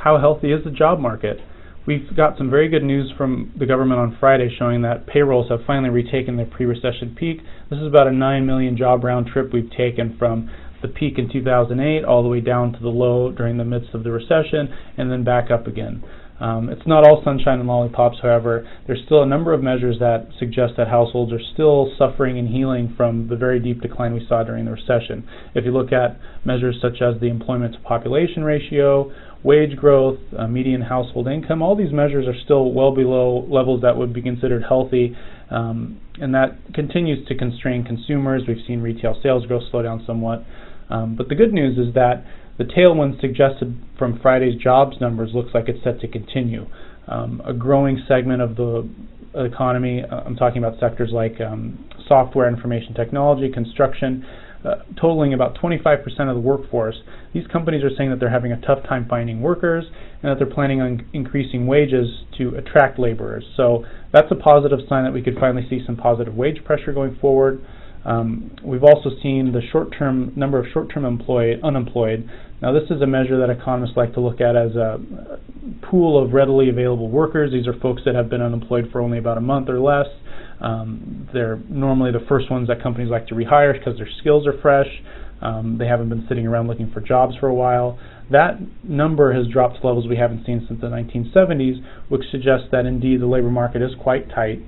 how healthy is the job market? We've got some very good news from the government on Friday showing that payrolls have finally retaken their pre-recession peak. This is about a 9 million job round trip we've taken from the peak in 2008 all the way down to the low during the midst of the recession and then back up again. It's not all sunshine and lollipops, however. There's still a number of measures that suggest that households are still suffering and healing from the very deep decline we saw during the recession. If you look at measures such as the employment to population ratio, wage growth, median household income, all these measures are still well below levels that would be considered healthy, and that continues to constrain consumers. We've seen retail sales growth slow down somewhat. But the good news is that the tailwind suggested from Friday's jobs numbers looks like it's set to continue. A growing segment of the economy, I'm talking about sectors like software, information technology, construction, totaling about 25% of the workforce. These companies are saying that they're having a tough time finding workers and that they're planning on increasing wages to attract laborers. So that's a positive sign that we could finally see some positive wage pressure going forward. We've also seen the number of short-term unemployed. Now this is a measure that economists like to look at as a pool of readily available workers. These are folks that have been unemployed for only about a month or less. They're normally the first ones that companies like to rehire because their skills are fresh. They haven't been sitting around looking for jobs for a while. That number has dropped to levels we haven't seen since the 1970s, which suggests that indeed the labor market is quite tight.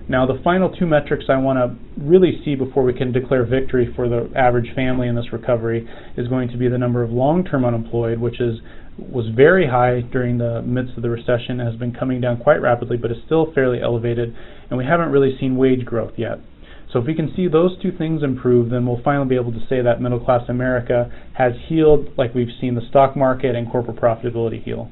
Now the final two metrics I want to really see before we can declare victory for the average family in this recovery is going to be the number of long-term unemployed, which was very high during the midst of the recession and has been coming down quite rapidly, but is still fairly elevated, and we haven't really seen wage growth yet. So if we can see those two things improve, then we'll finally be able to say that middle-class America has healed like we've seen the stock market and corporate profitability heal.